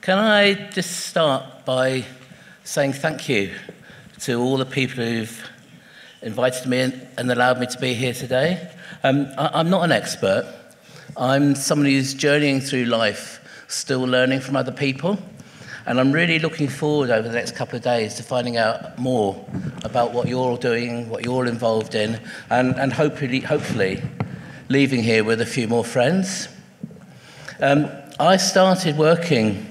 Can I just start by saying thank you to all the people who've invited me and allowed me to be here today. I'm not an expert. I'm somebody who's journeying through life, still learning from other people. And I'm really looking forward over the next couple of days to finding out more about what you're all doing, what you're all involved in, and hopefully leaving here with a few more friends. I started working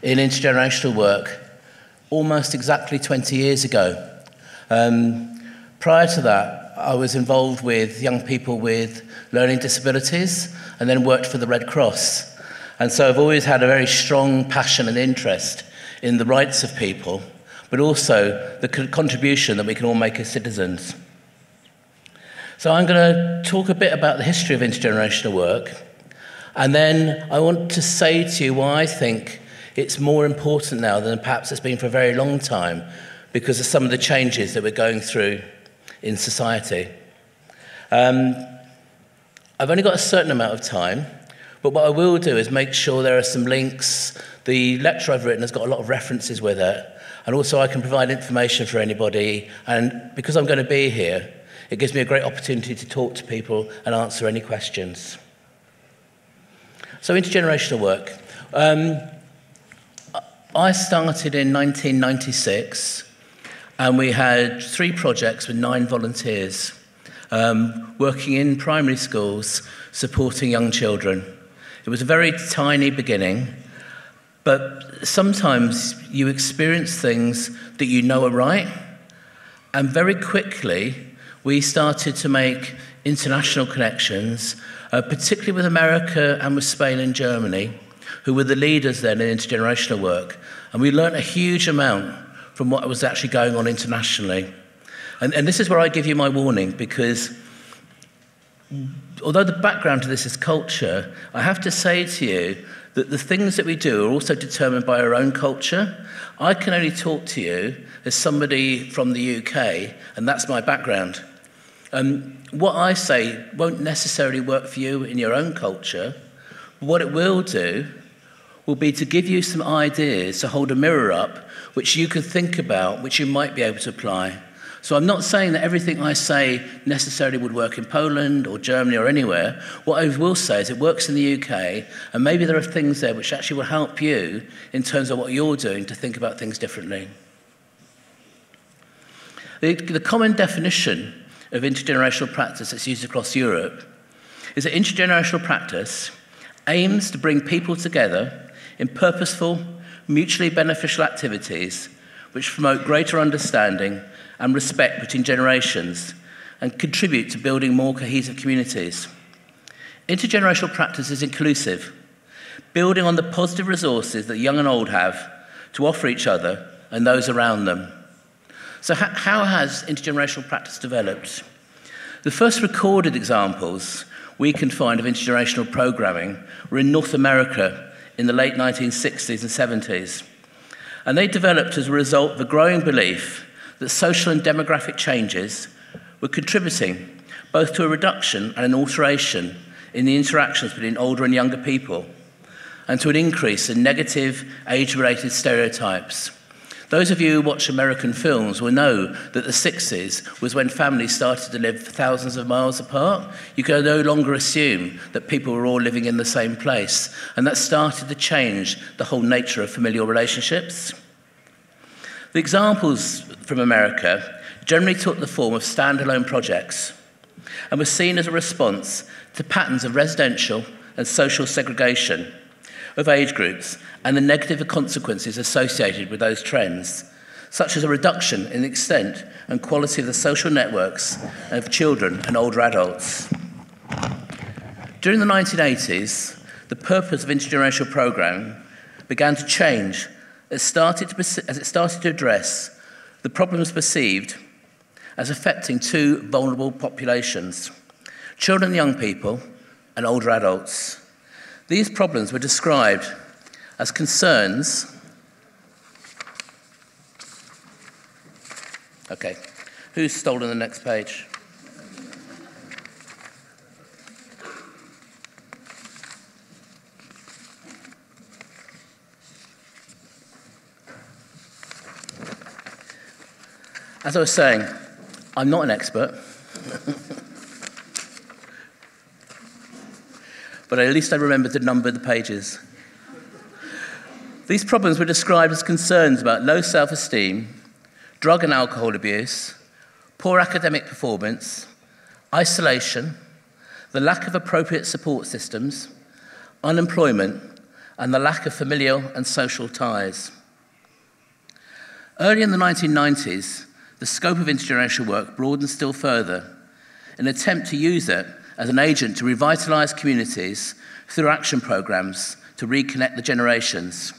in intergenerational work almost exactly 20 years ago. Prior to that, I was involved with young people with learning disabilities and then worked for the Red Cross. And so I've always had a very strong passion and interest in the rights of people, but also the contribution that we can all make as citizens. So I'm going to talk a bit about the history of intergenerational work, and then I want to say to you why I think it's more important now than perhaps it's been for a very long time because of some of the changes that we're going through in society. I've only got a certain amount of time, but what I will do is make sure there are some links. The lecture I've written has got a lot of references with it, and also I can provide information for anybody, and because I'm going to be here, it gives me a great opportunity to talk to people and answer any questions. So intergenerational work. I started in 1996, and we had 3 projects with 9 volunteers, working in primary schools, supporting young children. It was a very tiny beginning, but sometimes you experience things that you know are right, and very quickly we started to make international connections, particularly with America and with Spain and Germany, who were the leaders then in intergenerational work. And we learnt a huge amount from what was actually going on internationally. And this is where I give you my warning, because although the background to this is culture, I have to say to you that the things that we do are also determined by our own culture. I can only talk to you as somebody from the UK, and that's my background. What I say won't necessarily work for you in your own culture. What it will do will be to give you some ideas to hold a mirror up, which you can think about, which you might be able to apply. So I'm not saying that everything I say necessarily would work in Poland or Germany or anywhere. What I will say is it works in the UK, and maybe there are things there which actually will help you in terms of what you're doing to think about things differently. The common definition of intergenerational practice that's used across Europe is that intergenerational practice aims to bring people together in purposeful, mutually beneficial activities which promote greater understanding and respect between generations and contribute to building more cohesive communities. Intergenerational practice is inclusive, building on the positive resources that young and old have to offer each other and those around them. So how has intergenerational practice developed? The first recorded examples we can find of intergenerational programming were in North America in the late 1960s and 70s. And they developed as a result of a growing belief that social and demographic changes were contributing both to a reduction and an alteration in the interactions between older and younger people, and to an increase in negative age-related stereotypes. Those of you who watch American films will know that the 60s was when families started to live thousands of miles apart. You can no longer assume that people were all living in the same place, and that started to change the whole nature of familial relationships. The examples from America generally took the form of standalone projects and were seen as a response to patterns of residential and social segregation of age groups and the negative consequences associated with those trends, such as a reduction in the extent and quality of the social networks of children and older adults. During the 1980s, the purpose of intergenerational programming began to change as it started to address the problems perceived as affecting 2 vulnerable populations: children and young people and older adults. These problems were described as concerns. Okay, who's stolen the next page? As I was saying, I'm not an expert, but at least I remembered to number the pages. These problems were described as concerns about low self-esteem, drug and alcohol abuse, poor academic performance, isolation, the lack of appropriate support systems, unemployment, and the lack of familial and social ties. Early in the 1990s, the scope of intergenerational work broadened still further in an attempt to use it as an agent to revitalise communities through action programmes to reconnect the generations.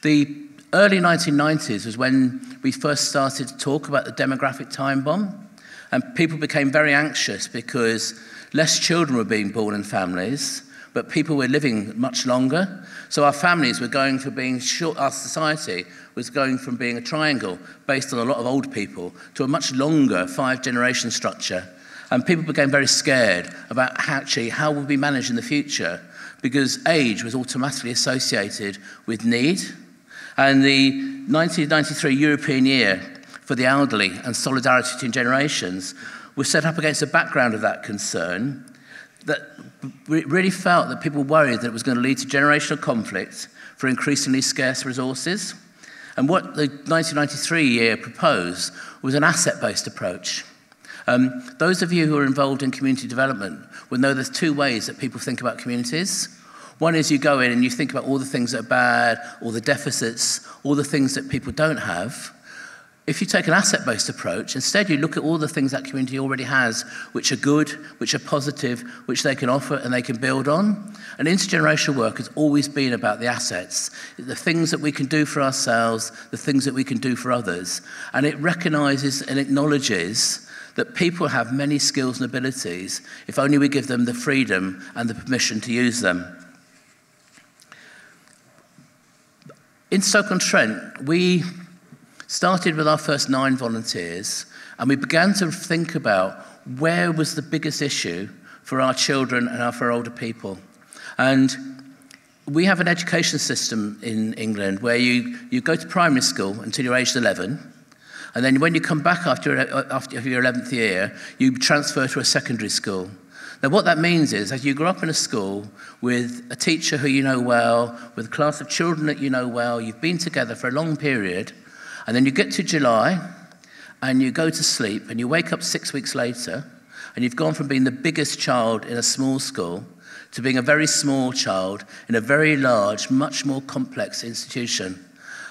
The early 1990s was when we first started to talk about the demographic time bomb, and people became very anxious because less children were being born in families, but people were living much longer. So our families were going from being short, our society was going from being a triangle based on a lot of old people to a much longer 5-generation structure. And people became very scared about how we'll be managed in the future, because age was automatically associated with need. And the 1993 European Year for the Elderly and Solidarity Between Generations was set up against the background of that concern, that we really felt that people worried that it was going to lead to generational conflict for increasingly scarce resources. And what the 1993 year proposed was an asset-based approach. Those of you who are involved in community development will know there's 2 ways that people think about communities. One is you go in and you think about all the things that are bad, all the deficits, all the things that people don't have. If you take an asset-based approach, instead you look at all the things that community already has, which are good, which are positive, which they can offer and they can build on. And intergenerational work has always been about the assets, the things that we can do for ourselves, the things that we can do for others. And it recognises and acknowledges that people have many skills and abilities if only we give them the freedom and the permission to use them. In Stoke-on-Trent, we started with our first 9 volunteers, and we began to think about where was the biggest issue for our children and for our older people. And we have an education system in England where you go to primary school until you're aged 11, and then when you come back after your 11th year, you transfer to a secondary school. Now what that means is, as you grow up in a school with a teacher who you know well, with a class of children that you know well, you've been together for a long period, and then you get to July, and you go to sleep, and you wake up 6 weeks later, and you've gone from being the biggest child in a small school to being a very small child in a very large, much more complex institution.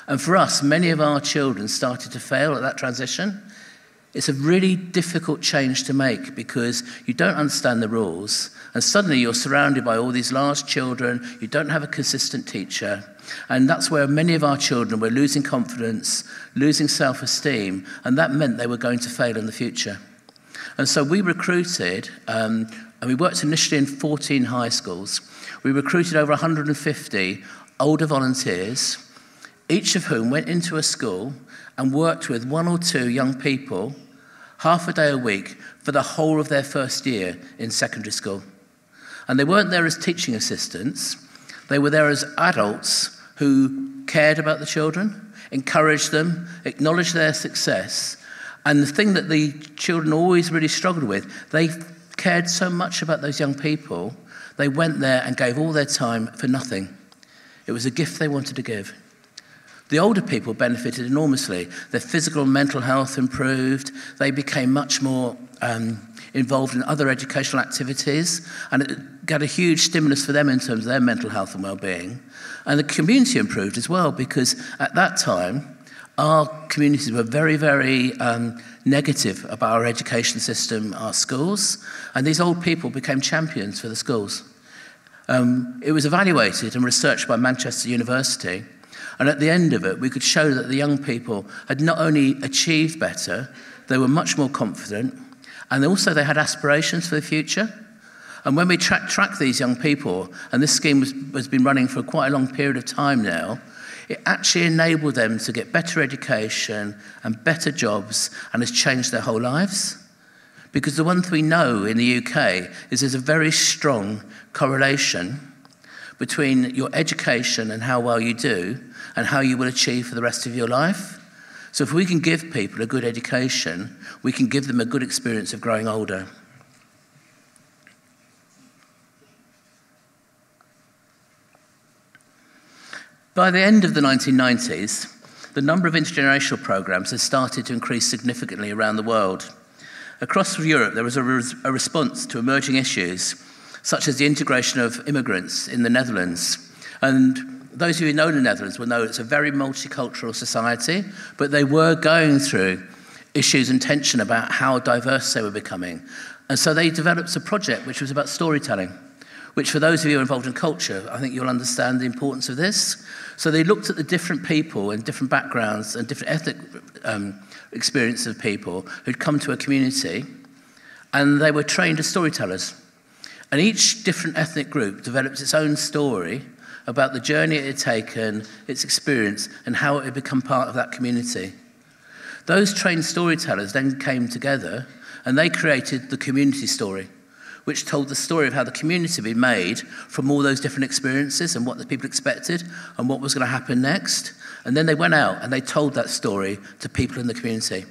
And for us, many of our children started to fail at that transition. It's a really difficult change to make because you don't understand the rules, and suddenly you're surrounded by all these large children, you don't have a consistent teacher, and that's where many of our children were losing confidence, losing self-esteem, and that meant they were going to fail in the future. And so we recruited, and we worked initially in 14 high schools. We recruited over 150 older volunteers, each of whom went into a school and worked with 1 or 2 young people half a day a week for the whole of their first year in secondary school. And they weren't there as teaching assistants, they were there as adults who cared about the children, encouraged them, acknowledged their success. And the thing that the children always really struggled with, they cared so much about those young people, they went there and gave all their time for nothing. It was a gift they wanted to give. The older people benefited enormously. Their physical and mental health improved. They became much more involved in other educational activities, and it got a huge stimulus for them in terms of their mental health and well-being. And the community improved as well, because at that time, our communities were very, very negative about our education system, our schools, and these old people became champions for the schools. It was evaluated and researched by Manchester University, and at the end of it, we could show that the young people had not only achieved better, they were much more confident, and also they had aspirations for the future. And when we track these young people, and this scheme has been running for quite a long period of time now, it actually enabled them to get better education and better jobs, and has changed their whole lives. Because the one thing we know in the UK is there's a very strong correlation between your education and how well you do, and how you will achieve for the rest of your life. So if we can give people a good education, we can give them a good experience of growing older. By the end of the 1990s, the number of intergenerational programs has started to increase significantly around the world. Across Europe, there was a response to emerging issues, such as the integration of immigrants in the Netherlands. And those of you who know the Netherlands will know it's a very multicultural society, but they were going through issues and tension about how diverse they were becoming. And so they developed a project which was about storytelling, which for those of you who are involved in culture, I think you'll understand the importance of this. So they looked at the different people and different backgrounds and different ethnic experiences of people who'd come to a community, and they were trained as storytellers. And each different ethnic group developed its own story about the journey it had taken, its experience, and how it had become part of that community. Those trained storytellers then came together and they created the community story, which told the story of how the community had been made from all those different experiences and what the people expected and what was going to happen next. And then they went out and they told that story to people in the community.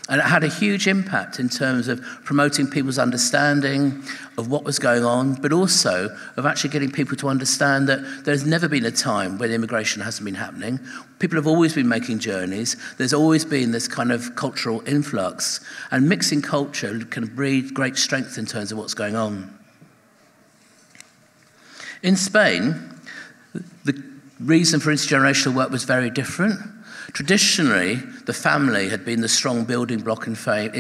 And it had a huge impact in terms of promoting people's understanding of what was going on, but also of actually getting people to understand that there's never been a time when immigration hasn't been happening. People have always been making journeys. There's always been this kind of cultural influx. And mixing culture can breed great strength in terms of what's going on. In Spain, the reason for intergenerational work was very different. Traditionally, the family had been the strong building block in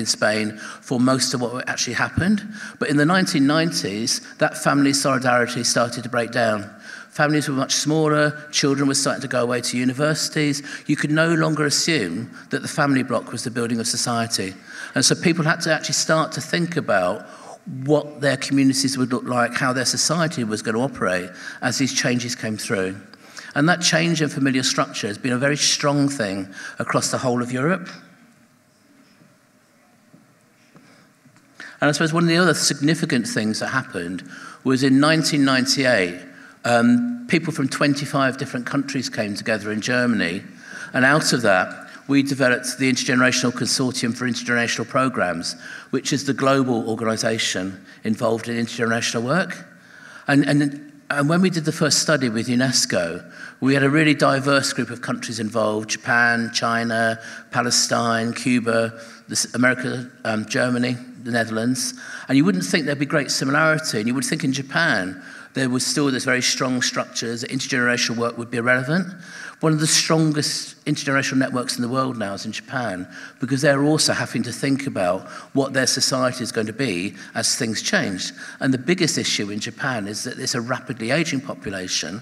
Spain for most of what actually happened. But in the 1990s, that family solidarity started to break down. Families were much smaller, children were starting to go away to universities. You could no longer assume that the family block was the building of society. And so people had to actually start to think about what their communities would look like, how their society was going to operate as these changes came through. And that change in familiar structure has been a very strong thing across the whole of Europe. And I suppose one of the other significant things that happened was in 1998, people from 25 different countries came together in Germany. And out of that, we developed the Intergenerational Consortium for Intergenerational Programs, which is the global organization involved in intergenerational work. And when we did the first study with UNESCO, we had a really diverse group of countries involved: Japan, China, Palestine, Cuba, America, Germany, the Netherlands. And you wouldn't think there'd be great similarity. And you would think in Japan, there was still this very strong structures, that intergenerational work would be irrelevant. One of the strongest intergenerational networks in the world now is in Japan, because they're also having to think about what their society is going to be as things change. And the biggest issue in Japan is that it's a rapidly aging population,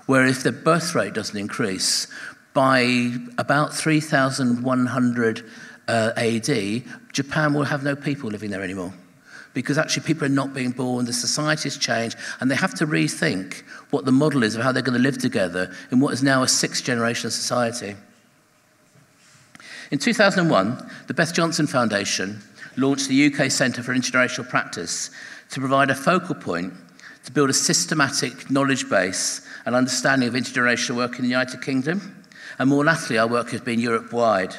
where if the birth rate doesn't increase, by about 3100 AD, Japan will have no people living there anymore. Because actually people are not being born, the society's changed, and they have to rethink what the model is of how they're going to live together in what is now a sixth-generation society. In 2001, the Beth Johnson Foundation launched the UK Centre for Intergenerational Practice to provide a focal point to build a systematic knowledge base and understanding of intergenerational work in the United Kingdom. And more latterly, our work has been Europe-wide.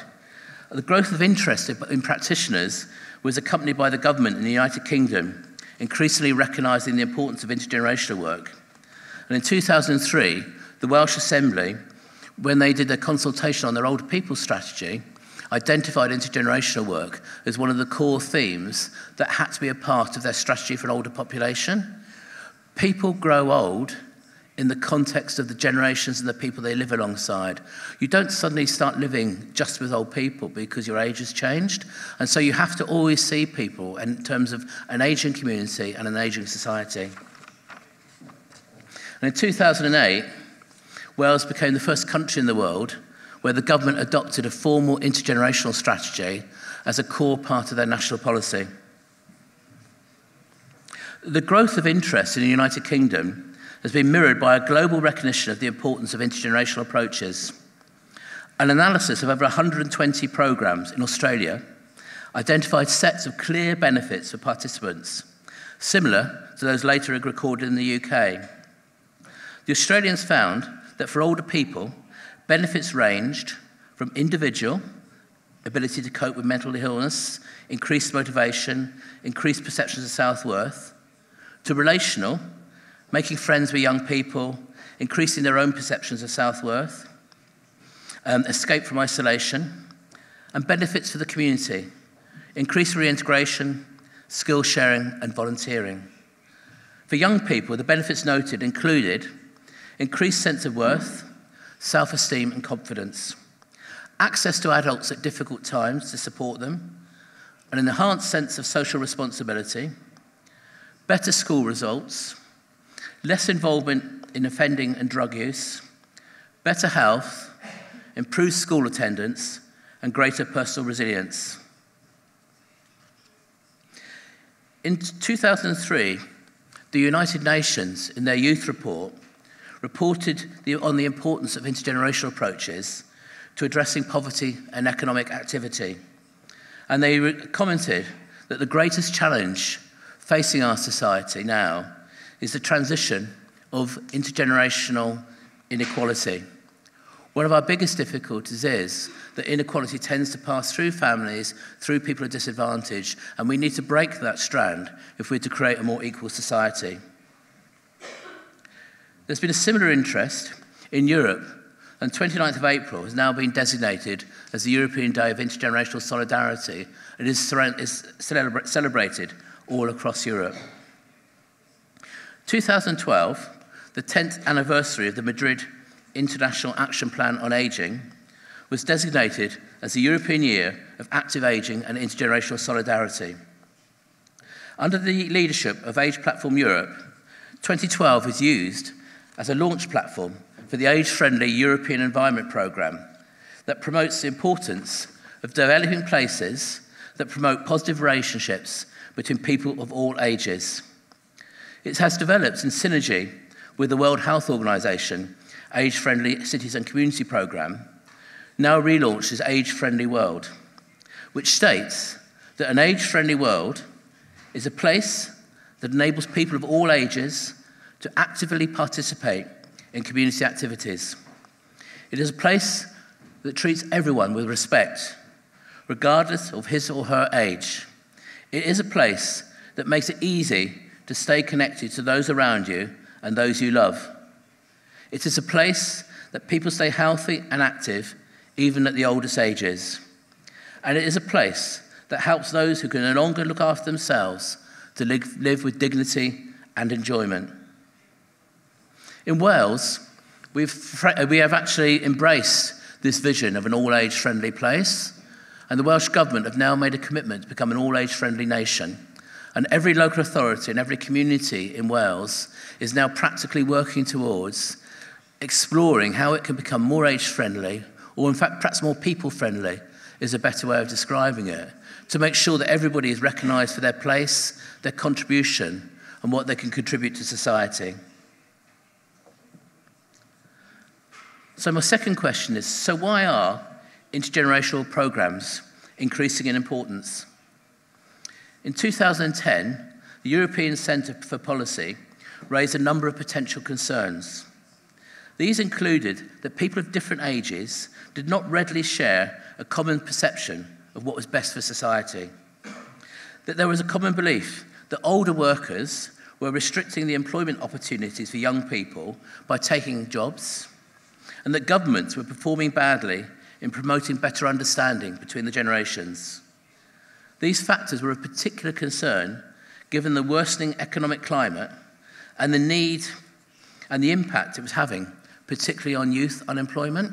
The growth of interest in practitioners was accompanied by the government in the United Kingdom, increasingly recognising the importance of intergenerational work. And in 2003, the Welsh Assembly, when they did a consultation on their older people strategy, identified intergenerational work as one of the core themes that had to be a part of their strategy for an older population. People grow old in the context of the generations and the people they live alongside. You don't suddenly start living just with old people because your age has changed. And so you have to always see people in terms of an aging community and an aging society. And in 2008, Wales became the first country in the world where the government adopted a formal intergenerational strategy as a core part of their national policy. The growth of interest in the United Kingdom has been mirrored by a global recognition of the importance of intergenerational approaches. An analysis of over 120 programs in Australia identified sets of clear benefits for participants, similar to those later recorded in the UK. The Australians found that for older people, benefits ranged from individual, ability to cope with mental illness, increased motivation, increased perceptions of self-worth, to relational, making friends with young people, increasing their own perceptions of self-worth, escape from isolation, and benefits for the community, increased reintegration, skill sharing, and volunteering. For young people, the benefits noted included increased sense of worth, self-esteem and confidence, access to adults at difficult times to support them, an enhanced sense of social responsibility, better school results, less involvement in offending and drug use, better health, improved school attendance, and greater personal resilience. In 2003, the United Nations, in their youth report, reported on the importance of intergenerational approaches to addressing poverty and economic activity. And they commented that the greatest challenge facing our society now is the transition of intergenerational inequality. One of our biggest difficulties is that inequality tends to pass through families, through people at disadvantage, and we need to break that strand if we're to create a more equal society. There's been a similar interest in Europe, and 29th of April has now been designated as the European Day of Intergenerational Solidarity. It is celebrated all across Europe. 2012, the 10th anniversary of the Madrid International Action Plan on Ageing, was designated as the European Year of Active Ageing and Intergenerational Solidarity. Under the leadership of Age Platform Europe, 2012 is used as a launch platform for the age-friendly European Environment Programme that promotes the importance of developing places that promote positive relationships between people of all ages. It has developed in synergy with the World Health Organization Age-Friendly Cities and Community Programme, now relaunched as Age-Friendly World, which states that an age-friendly world is a place that enables people of all ages to actively participate in community activities. It is a place that treats everyone with respect, regardless of his or her age. It is a place that makes it easy to stay connected to those around you and those you love. It is a place that people stay healthy and active even at the oldest ages. And it is a place that helps those who can no longer look after themselves to live with dignity and enjoyment. In Wales, we have actually embraced this vision of an all-age friendly place, and the Welsh Government have now made a commitment to become an all-age friendly nation. And every local authority and every community in Wales is now practically working towards exploring how it can become more age-friendly, or in fact perhaps more people-friendly is a better way of describing it, to make sure that everybody is recognised for their place, their contribution, and what they can contribute to society. So my second question is, so why are intergenerational programmes increasing in importance? In 2010, the European Centre for Policy raised a number of potential concerns. These included that people of different ages did not readily share a common perception of what was best for society, that there was a common belief that older workers were restricting the employment opportunities for young people by taking jobs, and that governments were performing badly in promoting better understanding between the generations. These factors were of particular concern given the worsening economic climate and the need and the impact it was having, particularly on youth unemployment.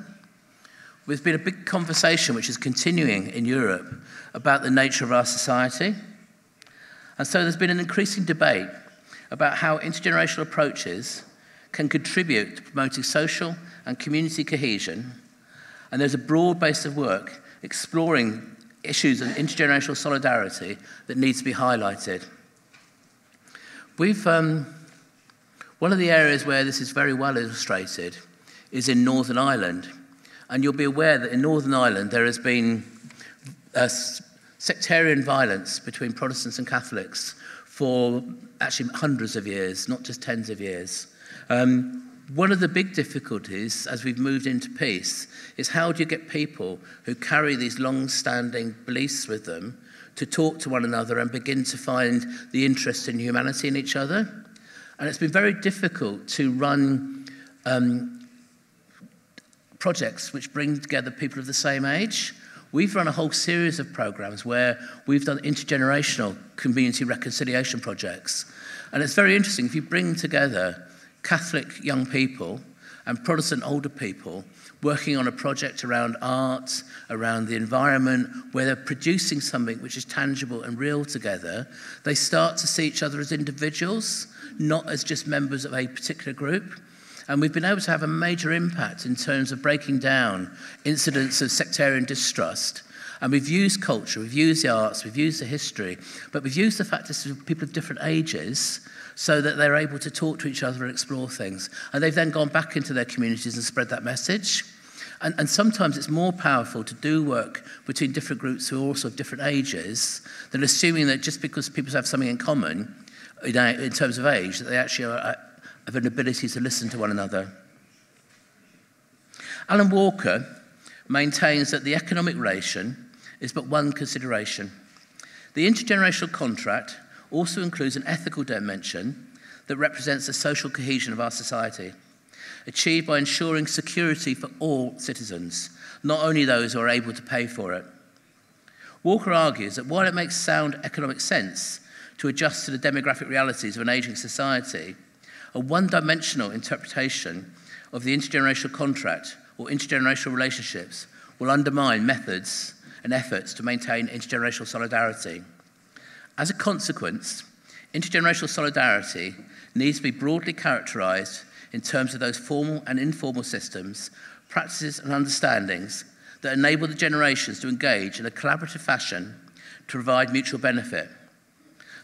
There's been a big conversation which is continuing in Europe about the nature of our society. And so there's been an increasing debate about how intergenerational approaches can contribute to promoting social and community cohesion. And there's a broad base of work exploring issues of intergenerational solidarity that needs to be highlighted. One of the areas where this is very well illustrated is in Northern Ireland. And you'll be aware that in Northern Ireland there has been sectarian violence between Protestants and Catholics for actually hundreds of years, not just tens of years. One of the big difficulties as we've moved into peace is how do you get people who carry these long-standing beliefs with them to talk to one another and begin to find the interest in humanity in each other? And it's been very difficult to run projects which bring together people of the same age. We've run a whole series of programs where we've done intergenerational community reconciliation projects. And it's very interesting, if you bring together Catholic young people and Protestant older people working on a project around art, around the environment, where they're producing something which is tangible and real together, they start to see each other as individuals, not as just members of a particular group. And we've been able to have a major impact in terms of breaking down incidents of sectarian distrust. And we've used culture, we've used the arts, we've used the history, but we've used the fact that people of different ages so that they're able to talk to each other and explore things. And they've then gone back into their communities and spread that message. And sometimes it's more powerful to do work between different groups who are also of different ages than assuming that just because people have something in common in terms of age, that they actually have an ability to listen to one another. Alan Walker maintains that the economic relation is but one consideration. The intergenerational contract also includes an ethical dimension that represents the social cohesion of our society, achieved by ensuring security for all citizens, not only those who are able to pay for it. Walker argues that while it makes sound economic sense to adjust to the demographic realities of an ageing society, a one-dimensional interpretation of the intergenerational contract or intergenerational relationships will undermine methods and efforts to maintain intergenerational solidarity. As a consequence, intergenerational solidarity needs to be broadly characterised in terms of those formal and informal systems, practices and understandings that enable the generations to engage in a collaborative fashion to provide mutual benefit.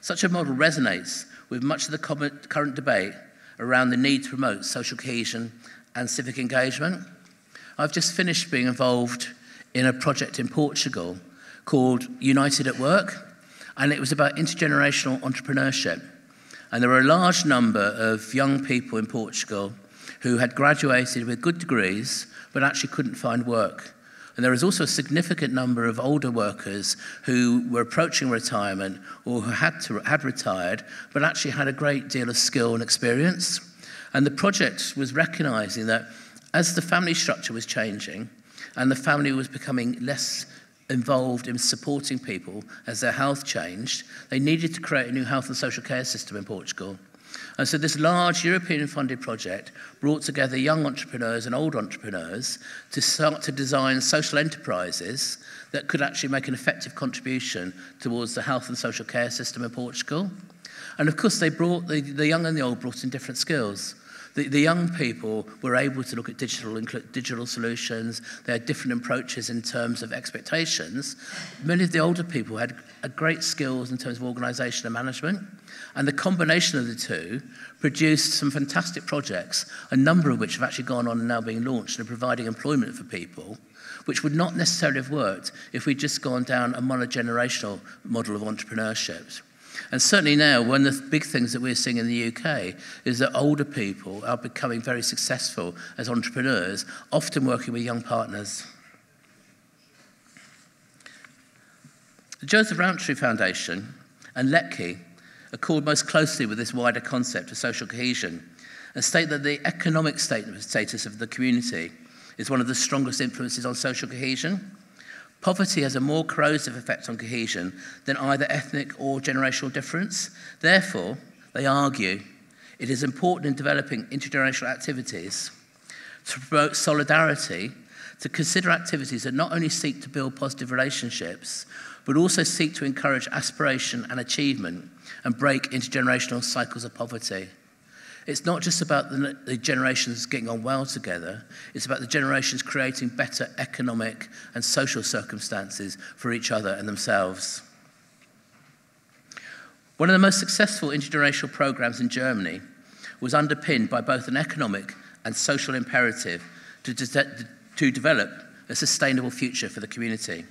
Such a model resonates with much of the current debate around the need to promote social cohesion and civic engagement. I've just finished being involved in a project in Portugal called United at Work, and it was about intergenerational entrepreneurship. And there were a large number of young people in Portugal who had graduated with good degrees but actually couldn't find work. And there was also a significant number of older workers who were approaching retirement or who had retired but actually had a great deal of skill and experience. And the project was recognising that as the family structure was changing and the family was becoming less involved in supporting people as their health changed, they needed to create a new health and social care system in Portugal. And so this large European-funded project brought together young entrepreneurs and old entrepreneurs to start to design social enterprises that could actually make an effective contribution towards the health and social care system in Portugal. And of course, they brought the young and the old brought in different skills. The young people were able to look at digital solutions. They had different approaches in terms of expectations. Many of the older people had great skills in terms of organisation and management. And the combination of the two produced some fantastic projects, a number of which have actually gone on and now being launched and are providing employment for people, which would not necessarily have worked if we'd just gone down a monogenerational model of entrepreneurship. And certainly now, one of the big things that we're seeing in the UK is that older people are becoming very successful as entrepreneurs, often working with young partners. The Joseph Rowntree Foundation and LETKI accord most closely with this wider concept of social cohesion and state that the economic status of the community is one of the strongest influences on social cohesion. Poverty has a more corrosive effect on cohesion than either ethnic or generational difference. Therefore, they argue, it is important in developing intergenerational activities to promote solidarity, to consider activities that not only seek to build positive relationships, but also seek to encourage aspiration and achievement and break intergenerational cycles of poverty. It's not just about the generations getting on well together, it's about the generations creating better economic and social circumstances for each other and themselves. One of the most successful intergenerational programs in Germany was underpinned by both an economic and social imperative to develop a sustainable future for the community.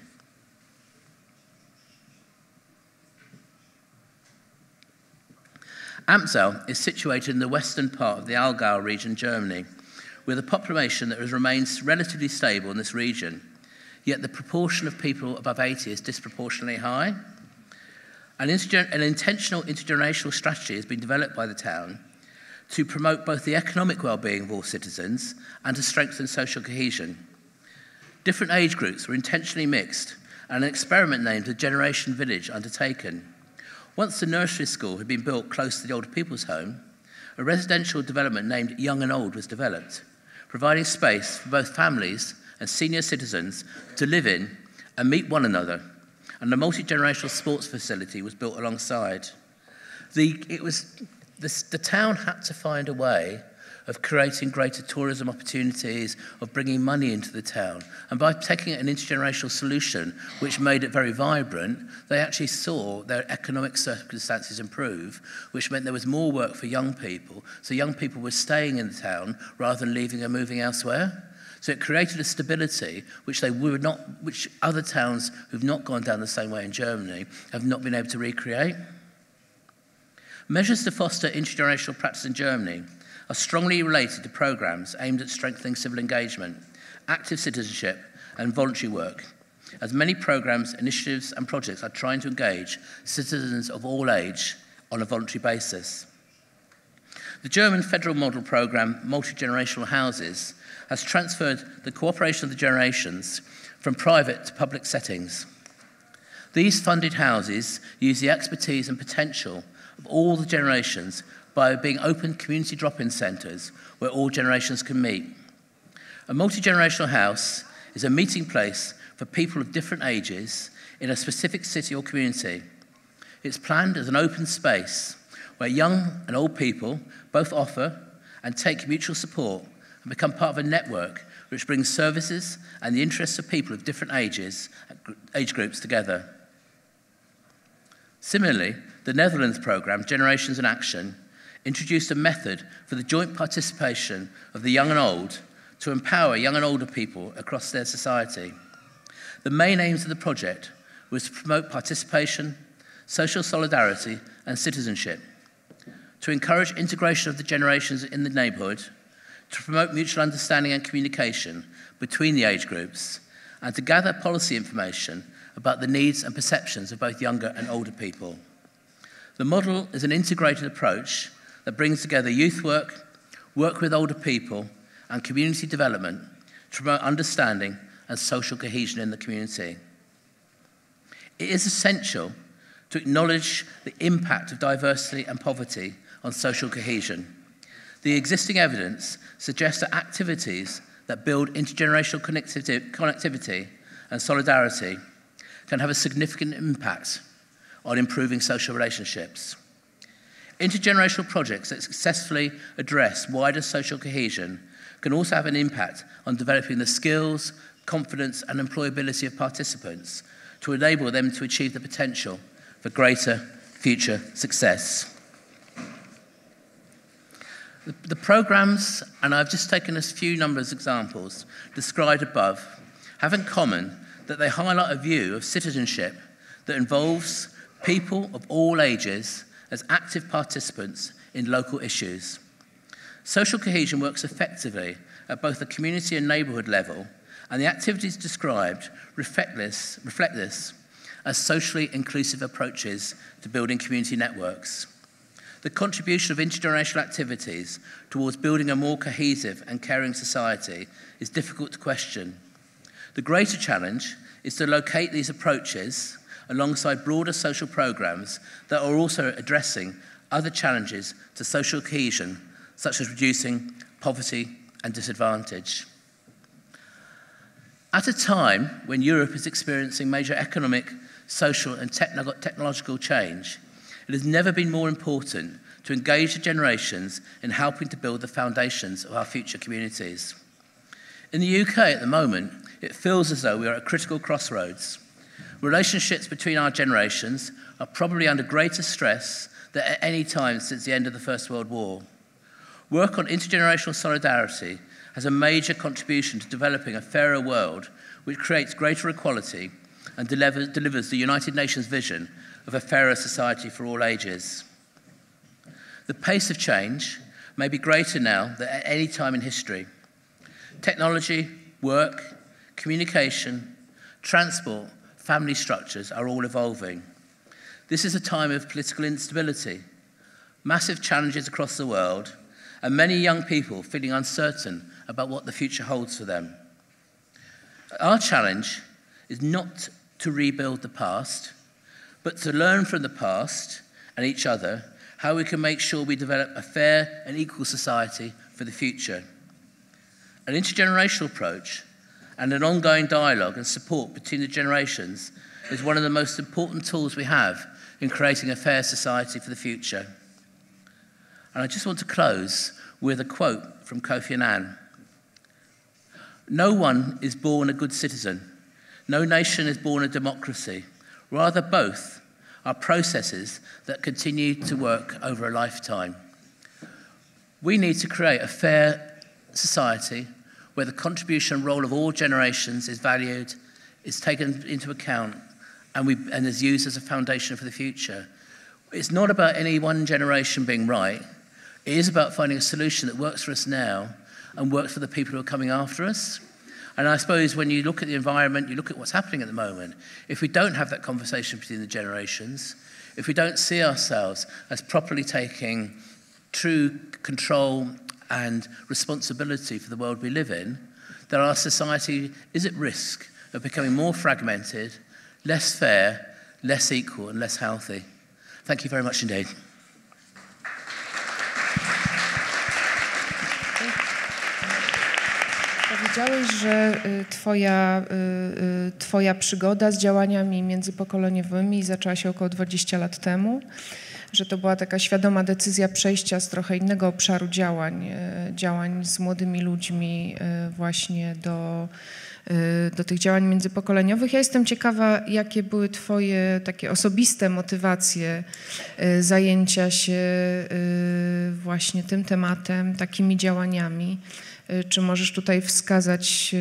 Amsel is situated in the western part of the Allgäu region, Germany, with a population that has remained relatively stable in this region, yet the proportion of people above 80 is disproportionately high. An intentional intergenerational strategy has been developed by the town to promote both the economic well-being of all citizens and to strengthen social cohesion. Different age groups were intentionally mixed and an experiment named the Generation Village undertaken. Once the nursery school had been built close to the older people's home, a residential development named Young and Old was developed, providing space for both families and senior citizens to live in and meet one another, and a multi-generational sports facility was built alongside. The town had to find a way of creating greater tourism opportunities, of bringing money into the town. And by taking an intergenerational solution, which made it very vibrant, they actually saw their economic circumstances improve, which meant there was more work for young people. So young people were staying in the town rather than leaving and moving elsewhere. So it created a stability which which other towns who've not gone down the same way in Germany have not been able to recreate. Measures to foster intergenerational practice in Germany are strongly related to programs aimed at strengthening civil engagement, active citizenship, and voluntary work, as many programs, initiatives, and projects are trying to engage citizens of all age on a voluntary basis. The German federal model program, Multi-Generational Houses, has transferred the cooperation of the generations from private to public settings. These funded houses use the expertise and potential of all the generations by being open community drop-in centres where all generations can meet. A multi-generational house is a meeting place for people of different ages in a specific city or community. It's planned as an open space where young and old people both offer and take mutual support and become part of a network which brings services and the interests of people of different age groups together. Similarly, the Netherlands programme, Generations in Action, introduced a method for the joint participation of the young and old to empower young and older people across their society. The main aims of the project was to promote participation, social solidarity, and citizenship, to encourage integration of the generations in the neighbourhood, to promote mutual understanding and communication between the age groups, and to gather policy information about the needs and perceptions of both younger and older people. The model is an integrated approach that brings together youth work with older people, and community development to promote understanding and social cohesion in the community. It is essential to acknowledge the impact of diversity and poverty on social cohesion. The existing evidence suggests that activities that build intergenerational connectivity and solidarity can have a significant impact on improving social relationships. Intergenerational projects that successfully address wider social cohesion can also have an impact on developing the skills, confidence, and employability of participants to enable them to achieve the potential for greater future success. The programmes, and I've just taken a few numbers examples described above, have in common that they highlight a view of citizenship that involves people of all ages as active participants in local issues. Social cohesion works effectively at both the community and neighbourhood level, and the activities described reflect this as socially inclusive approaches to building community networks. The contribution of intergenerational activities towards building a more cohesive and caring society is difficult to question. The greater challenge is to locate these approaches alongside broader social programmes that are also addressing other challenges to social cohesion, such as reducing poverty and disadvantage. At a time when Europe is experiencing major economic, social and technological change, it has never been more important to engage the generations in helping to build the foundations of our future communities. In the UK at the moment, it feels as though we are at a critical crossroads. Relationships between our generations are probably under greater stress than at any time since the end of the First World War. Work on intergenerational solidarity has a major contribution to developing a fairer world which creates greater equality and delivers the United Nations vision of a fairer society for all ages. The pace of change may be greater now than at any time in history. Technology, work, communication, transport, family structures are all evolving. This is a time of political instability, massive challenges across the world, and many young people feeling uncertain about what the future holds for them. Our challenge is not to rebuild the past, but to learn from the past and each other how we can make sure we develop a fair and equal society for the future. An intergenerational approach and an ongoing dialogue and support between the generations is one of the most important tools we have in creating a fair society for the future. And I just want to close with a quote from Kofi Annan. "No one is born a good citizen. No nation is born a democracy. Rather, both are processes that continue to work over a lifetime." We need to create a fair society where the contribution and role of all generations is valued, is taken into account, and is used as a foundation for the future. It's not about any one generation being right. It is about finding a solution that works for us now and works for the people who are coming after us. And I suppose when you look at the environment, you look at what's happening at the moment, if we don't have that conversation between the generations, if we don't see ourselves as properly taking true control and responsibility for the world we live in, then our society is at risk of becoming more fragmented, less fair, less equal, and less healthy. Thank you very much indeed. Powiedziałeś, że twoja przygoda z działaniami międzypokoleniowymi zaczęła się około 20 lat temu, że to była taka świadoma decyzja przejścia z trochę innego obszaru działań z młodymi ludźmi właśnie do tych działań międzypokoleniowych. Ja jestem ciekawa, jakie były twoje takie osobiste motywacje zajęcia się właśnie tym tematem, takimi działaniami. Czy możesz tutaj wskazać,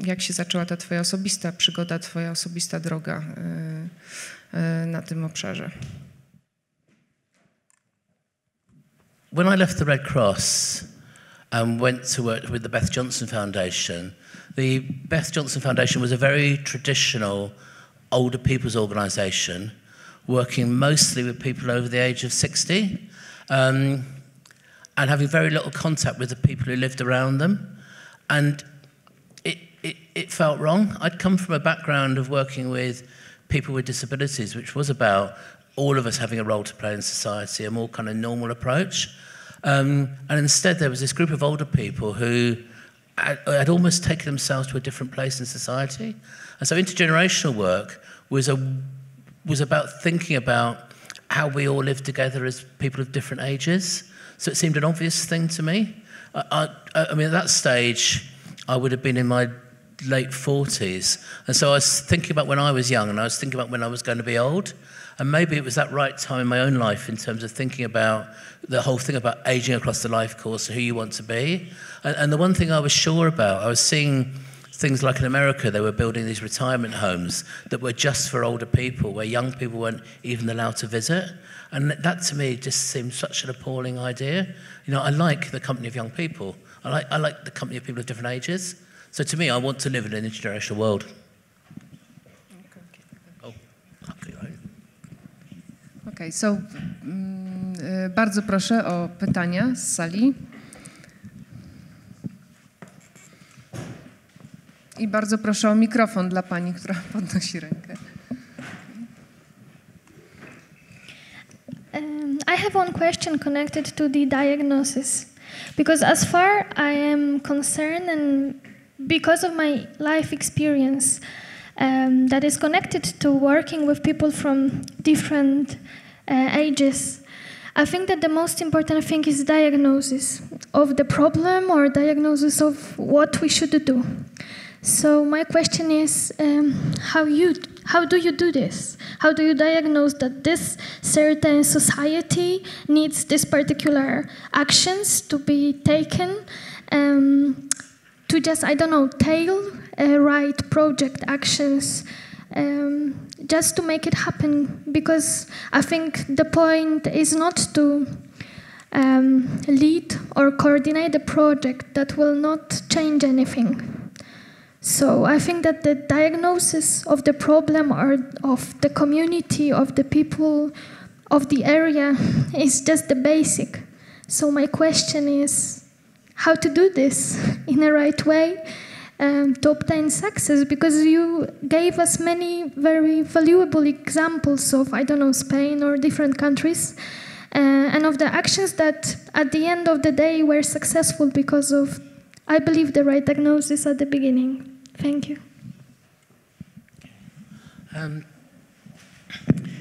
jak się zaczęła ta twoja osobista przygoda, twoja osobista droga na tym obszarze? When I left the Red Cross and went to work with the Beth Johnson Foundation, the Beth Johnson Foundation was a very traditional older people's organisation, working mostly with people over the age of 60. And having very little contact with the people who lived around them. And it felt wrong. I'd come from a background of working with people with disabilities, which was about all of us having a role to play in society, a more kind of normal approach. And instead there was this group of older people who had almost taken themselves to a different place in society. And so intergenerational work was about thinking about how we all live together as people of different ages. So it seemed an obvious thing to me. I mean, at that stage, I would have been in my late 40s. And so I was thinking about when I was young, and I was thinking about when I was going to be old. And maybe it was that right time in my own life in terms of thinking about the whole thing about aging across the life course, who you want to be. And the one thing I was sure about, I was seeing things like in America, they were building these retirement homes that were just for older people, where young people weren't even allowed to visit. And that to me just seemed such an appalling idea. You know, I like the company of young people. I like the company of people of different ages. So to me, I want to live in an intergenerational world. Okay, so bardzo proszę o pytania z sali. I bardzo proszę o mikrofon dla pani, która podnosi rękę. I have one question connected to the diagnosis, because as far I am concerned, and because of my life experience that is connected to working with people from different ages, I think that the most important thing is diagnosis of the problem or diagnosis of what we should do. So my question is, how do you do this? How do you diagnose that this certain society needs this particular actions to be taken to just, I don't know, right project actions just to make it happen, because I think the point is not to lead or coordinate a project that will not change anything. So I think that the diagnosis of the problem or of the community, of the people, of the area is just the basic. So my question is how to do this in the right way to obtain success, because you gave us many very valuable examples of, I don't know, Spain or different countries, and of the actions that at the end of the day were successful because of, I believe, the right diagnosis at the beginning. Thank you.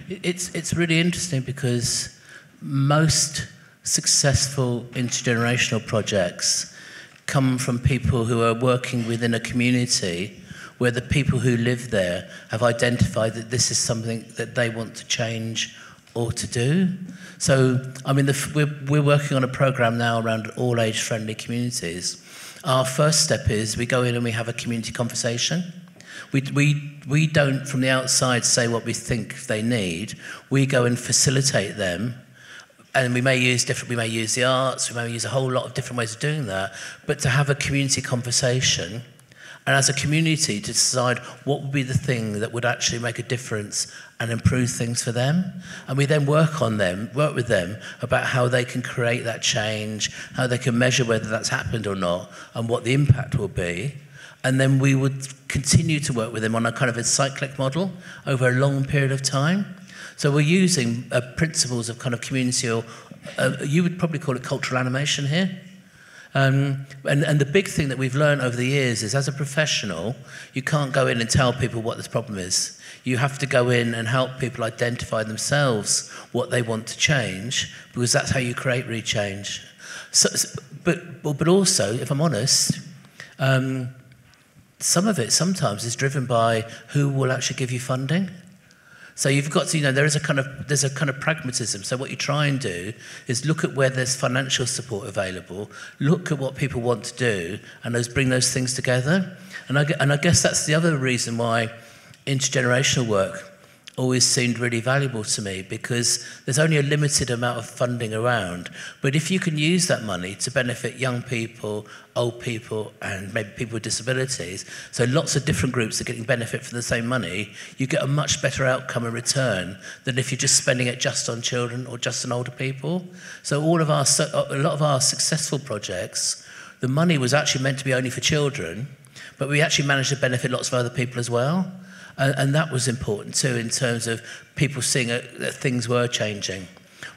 It's really interesting because most successful intergenerational projects come from people who are working within a community where the people who live there have identified that this is something that they want to change or to do. So, I mean, we're working on a program now around all age-friendly communities. Our first step is we go in and we have a community conversation. We don't, from the outside, say what we think they need. We go and facilitate them. And we may use the arts, we may use a whole lot of different ways of doing that, but to have a community conversation, and as a community to decide what would be the thing that would actually make a difference and improve things for them. And we then work with them about how they can create that change, how they can measure whether that's happened or not, and what the impact will be. And then we would continue to work with them on a kind of a cyclic model over a long period of time. So we're using principles of kind of community, or you would probably call it cultural animation here. And the big thing that we've learned over the years is, as a professional, you can't go in and tell people what this problem is. You have to go in and help people identify themselves what they want to change, because that's how you create real change. So, but also, if I'm honest, some of it sometimes is driven by who will actually give you funding. So you've got to, there's a kind of pragmatism. So what you try and do is look at where there's financial support available, look at what people want to do, and bring those things together. And I guess that's the other reason why intergenerational work always seemed really valuable to me, because there's only a limited amount of funding around. But if you can use that money to benefit young people, old people, and maybe people with disabilities, so lots of different groups are getting benefit from the same money, you get a much better outcome in return than if you're just spending it just on children or just on older people. So a lot of our successful projects, the money was actually meant to be only for children, but we actually managed to benefit lots of other people as well. And that was important too, in terms of people seeing that things were changing.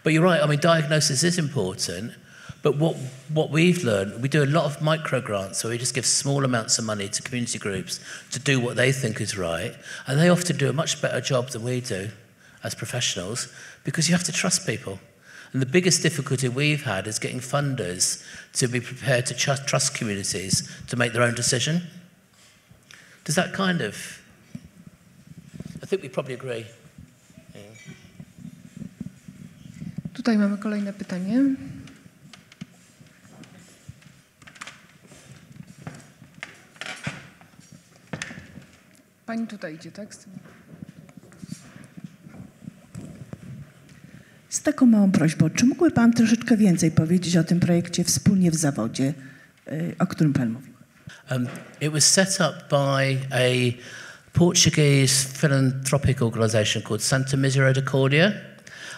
But you're right, I mean, diagnosis is important, but what we've learned, we do a lot of micro grants, so we just give small amounts of money to community groups to do what they think is right, and they often do a much better job than we do as professionals, because you have to trust people. And the biggest difficulty we've had is getting funders to be prepared to trust communities to make their own decision. Does that kind of... I think we probably agree. Yeah. Tutaj mamy kolejne pytanie. Pani tutaj idzie, tak? Z taką małą prośbą, czy mógłby Pan troszeczkę więcej powiedzieć o tym projekcie Wspólnie w zawodzie, o którym Pan mówił? It was set up by a Portuguese philanthropic organisation called Santa Misericórdia,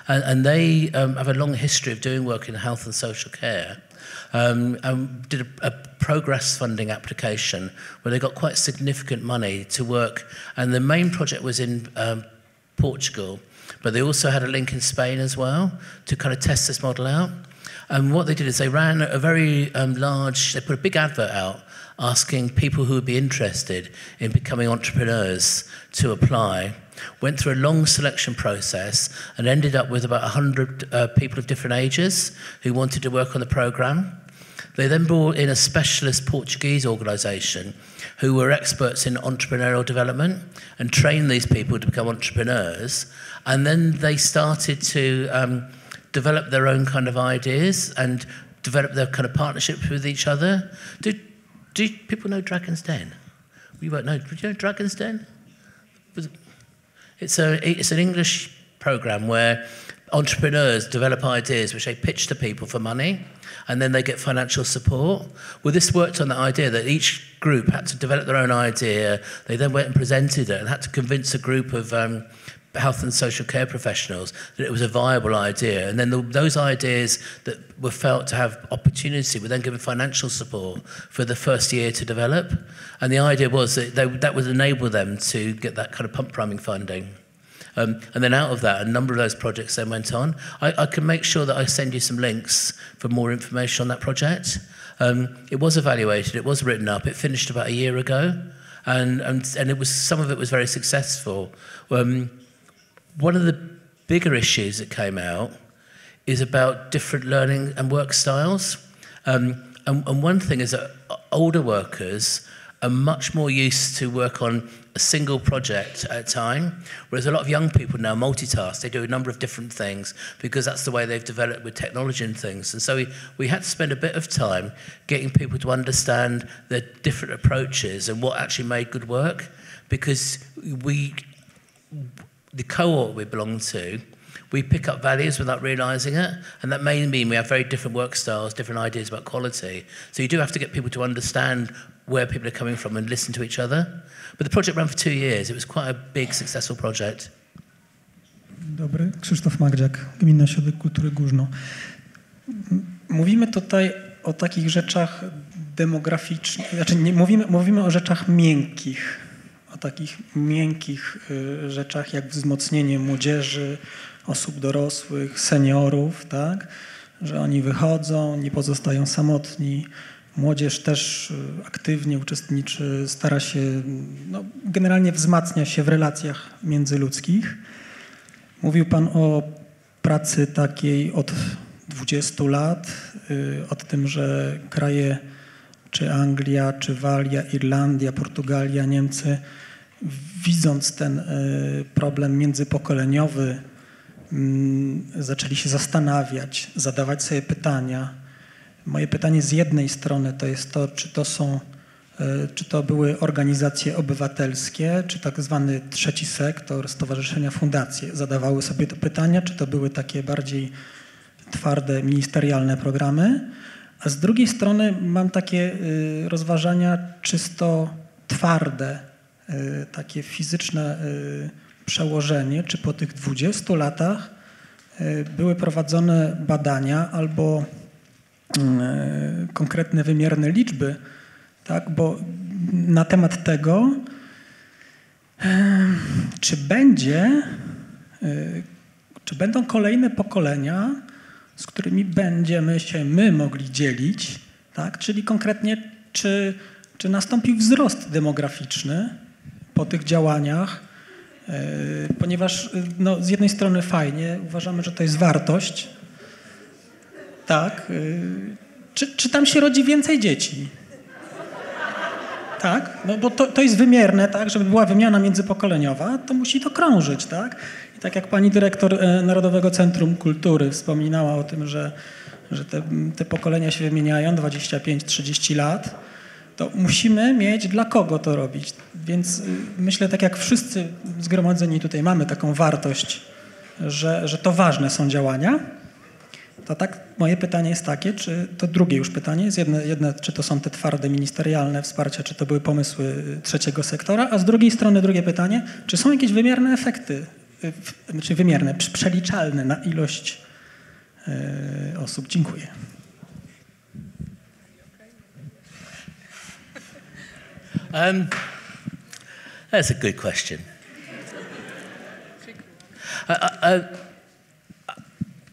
and they have a long history of doing work in health and social care, and did a progress funding application where they got quite significant money to work, and the main project was in Portugal, but they also had a link in Spain as well to kind of test this model out. And what they did is they ran a very they put a big advert out asking people who would be interested in becoming entrepreneurs to apply, went through a long selection process and ended up with about 100 people of different ages who wanted to work on the programme. They then brought in a specialist Portuguese organisation who were experts in entrepreneurial development and trained these people to become entrepreneurs. And then they started to develop their own kind of ideas and develop their kind of partnerships with each other. Do people know Dragon's Den? We won't know. Do you know Dragon's Den? It's an English program where entrepreneurs develop ideas which they pitch to people for money, and then they get financial support. Well, this worked on the idea that each group had to develop their own idea. They then went and presented it and had to convince a group of health and social care professionals that it was a viable idea. And then those ideas that were felt to have opportunity were then given financial support for the first year to develop. And the idea was that that would enable them to get that kind of pump priming funding. And then out of that, a number of those projects then went on. I can make sure that I send you some links for more information on that project. It was evaluated, it was written up, it finished about a year ago, and it was, some of it was very successful. One of the bigger issues that came out is about different learning and work styles. And one thing is that older workers are much more used to work on a single project at a time, whereas a lot of young people now multitask. They do a number of different things because that's the way they've developed with technology and things. And so we had to spend a bit of time getting people to understand the different approaches and what actually made good work, because the cohort we belong to, we pick up values without realising it, and that may mean we have very different work styles, different ideas about quality. So you do have to get people to understand where people are coming from and listen to each other. But the project ran for 2 years. It was quite a big, successful project. Dobry, Krzysztof Magdziak, Gminny Ośrodek Kultury Górzno. Mówimy tutaj o takich rzeczach demograficznych, znaczy nie, mówimy o rzeczach miękkich, o takich miękkich rzeczach jak wzmocnienie młodzieży, osób dorosłych, seniorów, tak? Że oni wychodzą, nie pozostają samotni. Młodzież też aktywnie uczestniczy, stara się, no, generalnie wzmacnia się w relacjach międzyludzkich. Mówił Pan o pracy takiej od 20 lat, o tym, że kraje czy Anglia, czy Walia, Irlandia, Portugalia, Niemcy, widząc ten problem międzypokoleniowy, zaczęli się zastanawiać, zadawać sobie pytania. Moje pytanie z jednej strony to jest to, czy to były organizacje obywatelskie, czy tak zwany trzeci sektor, stowarzyszenia, fundacje zadawały sobie te pytania, czy to były takie bardziej twarde, ministerialne programy. A z drugiej strony mam takie rozważania czysto twarde, takie fizyczne przełożenie, czy po tych 20 latach były prowadzone badania albo konkretne wymierne liczby, tak, bo na temat tego, czy będą kolejne pokolenia, z którymi będziemy się my mogli dzielić, tak, czyli konkretnie, czy nastąpił wzrost demograficzny po tych działaniach, ponieważ no, z jednej strony fajnie, uważamy, że to jest wartość, tak, czy tam się rodzi więcej dzieci? Tak, no bo to jest wymierne, tak, żeby była wymiana międzypokoleniowa, to musi to krążyć, tak? I tak jak pani dyrektor Narodowego Centrum Kultury wspominała o tym, że te pokolenia się wymieniają 25-30 lat, to musimy mieć dla kogo to robić. Więc myślę, tak jak wszyscy zgromadzeni tutaj mamy taką wartość, że to ważne są działania, to tak moje pytanie jest takie, czy to drugie już pytanie jest jedne, czy to są te twarde ministerialne wsparcia, czy to były pomysły trzeciego sektora, a z drugiej strony drugie pytanie, czy są jakieś wymierne efekty, czy wymierne, przeliczalne na ilość osób? Dziękuję. That's a good question.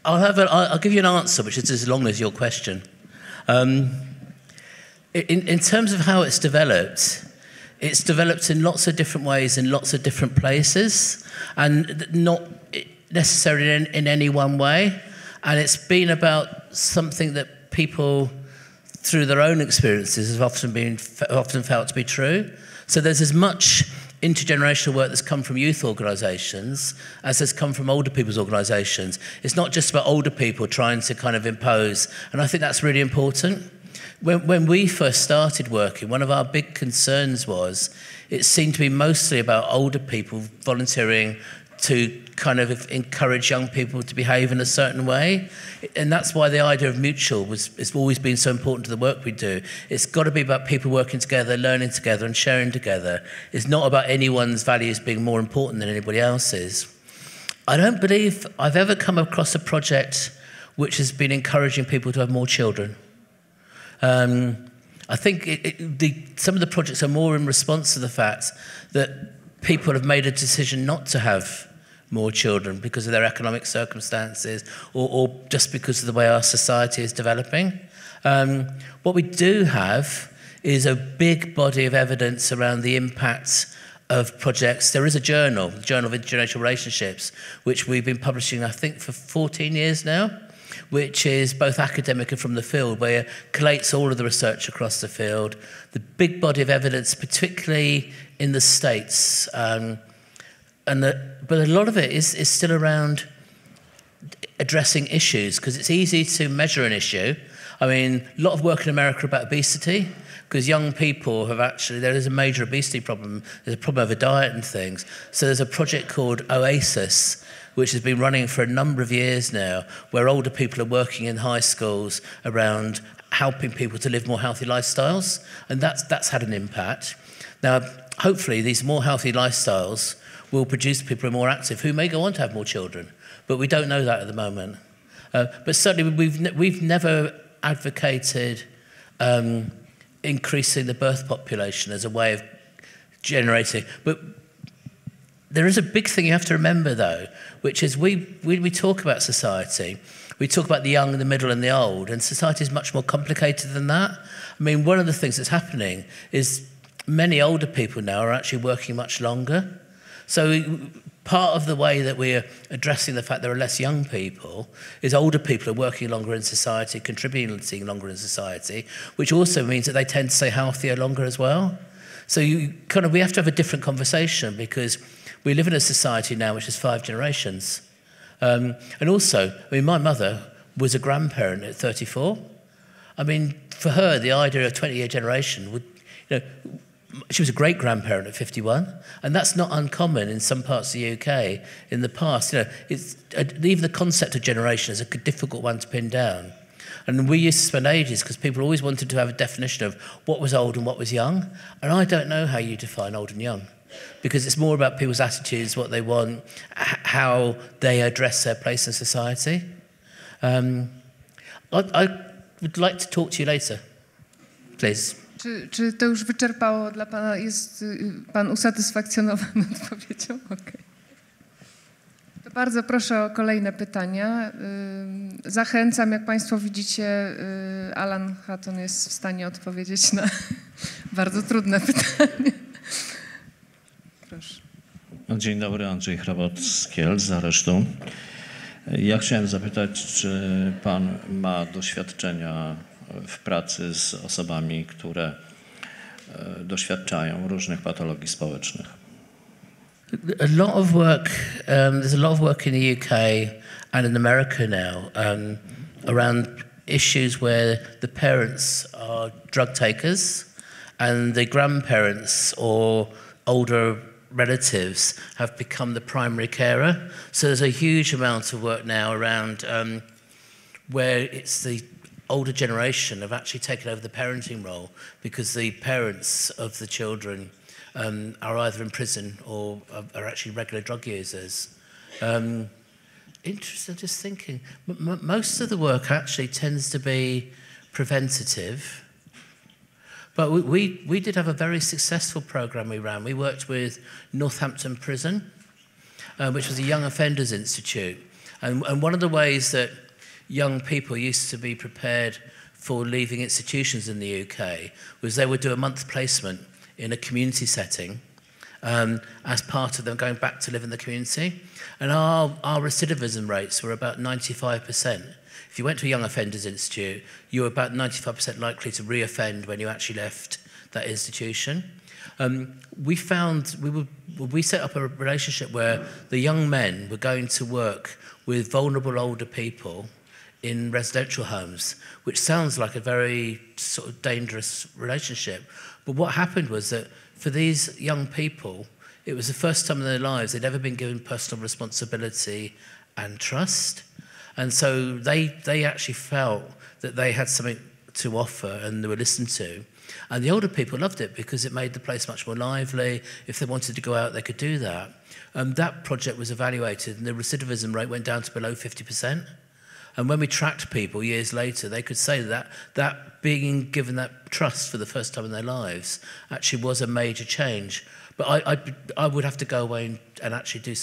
I'll give you an answer which is as long as your question. In terms of how it's developed in lots of different ways in lots of different places, and not necessarily in any one way. And it's been about something that people, through their own experiences, have often felt to be true. So there's as much intergenerational work that's come from youth organisations as has come from older people's organisations. It's not just about older people trying to kind of impose, and I think that's really important, when we first started working, one of our big concerns was it seemed to be mostly about older people volunteering to kind of encourage young people to behave in a certain way. And that's why the idea of mutual has always been so important to the work we do. It's got to be about people working together, learning together and sharing together. It's not about anyone's values being more important than anybody else's. I don't believe I've ever come across a project which has been encouraging people to have more children. I think some of the projects are more in response to the fact that people have made a decision not to have more children because of their economic circumstances or just because of the way our society is developing. What we do have is a big body of evidence around the impact of projects. There is a journal, the Journal of Intergenerational Relationships, which we've been publishing, I think, for 14 years now, which is both academic and from the field, where it collates all of the research across the field. The big body of evidence, particularly in the States, but a lot of it is still around addressing issues, because it's easy to measure an issue. I mean, a lot of work in America about obesity, because young people have actually, there is a major obesity problem, there's a problem over diet and things. So there's a project called OASIS, which has been running for a number of years now, where older people are working in high schools around helping people to live more healthy lifestyles, and that's had an impact. Now, hopefully, these more healthy lifestyles will produce people who are more active, who may go on to have more children, but we don't know that at the moment. But certainly, we've never advocated increasing the birth population as a way of generating. But there is a big thing you have to remember, though, which is when we talk about society, we talk about the young, the middle, and the old, and society is much more complicated than that. I mean, one of the things that's happening is many older people now are actually working much longer. So part of the way that we're addressing the fact there are less young people is older people are working longer in society, contributing longer in society, which also means that they tend to stay healthier longer as well. So we have to have a different conversation, because we live in a society now which is 5 generations. And also, I mean, my mother was a grandparent at 34. I mean, for her, the idea of a 20-year generation would, she was a great-grandparent at 51, and that's not uncommon in some parts of the UK in the past. Even the concept of generation is a difficult one to pin down. And we used to spend ages, because people always wanted to have a definition of what was old and what was young, and I don't know how you define old and young, because it's more about people's attitudes, what they want, how they address their place in society. I would like to talk to you later, please. Czy to już wyczerpało dla pana? Jest pan usatysfakcjonowany odpowiedzią? Okay. To bardzo proszę o kolejne pytania. Zachęcam, jak państwo widzicie, Alan Hatton jest w stanie odpowiedzieć na bardzo trudne pytanie. Proszę. Dzień dobry, Andrzej Hrabot z Kielc, z aresztu. Ja chciałem zapytać, czy pan ma doświadczenia w pracy z osobami, które doświadczają różnych patologii społecznych? A lot of work, there's a lot of work in the UK and in America now around issues where the parents are drug takers and the grandparents or older relatives have become the primary carer. So there's a huge amount of work now around where it's the older generation have actually taken over the parenting role, because the parents of the children are either in prison or are actually regular drug users. Interesting, just thinking. Most of the work actually tends to be preventative. But we did have a very successful program we ran. We worked with Northampton Prison, which was a Young Offenders Institute. And one of the ways that young people used to be prepared for leaving institutions in the UK was they would do a month placement in a community setting as part of them going back to live in the community. And our recidivism rates were about 95%. If you went to a Young Offenders Institute, you were about 95% likely to re-offend when you actually left that institution. We set up a relationship where the young men were going to work with vulnerable older people in residential homes, which sounds like a very sort of dangerous relationship. But what happened was that for these young people, it was the first time in their lives they'd ever been given personal responsibility and trust. And so they actually felt that they had something to offer and they were listened to. And the older people loved it because it made the place much more lively. If they wanted to go out, they could do that. That project was evaluated and the recidivism rate went down to below 50%. And when we tracked people years later, they could say that being given that trust for the first time in their lives actually was a major change. But I would have to go away and actually do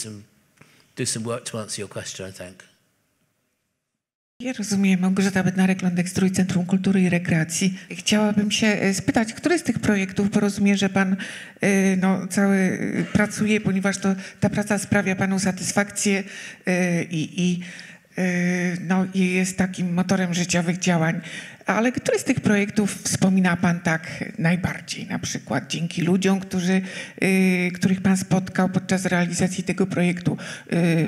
some work to answer your question, I think. Ja rozumiem, Małgorzata Bednarek-Lądek, Strój Centrum Kultury i Rekreacji. Chciałabym się spytać, który z tych projektów, bo rozumiem, że pan cały pracuje, ponieważ ta praca sprawia panu satysfakcję i jest takim motorem życiowych działań. Ale który z tych projektów wspomina pan tak najbardziej? Na przykład dzięki ludziom, których pan spotkał podczas realizacji tego projektu,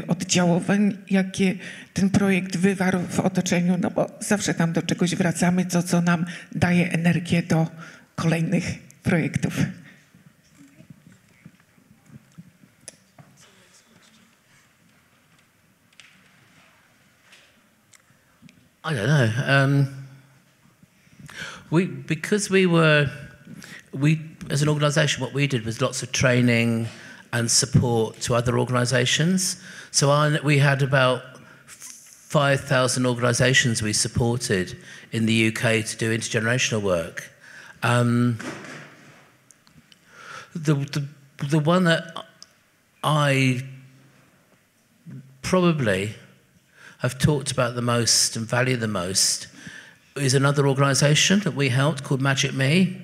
oddziaływań, jakie ten projekt wywarł w otoczeniu, no bo zawsze tam do czegoś wracamy, co nam daje energię do kolejnych projektów. I don't know. Because as an organisation, what we did was lots of training and support to other organisations. So we had about 5,000 organisations we supported in the UK to do intergenerational work. The one that I probably have talked about the most and value the most is another organisation that we helped called Magic Me.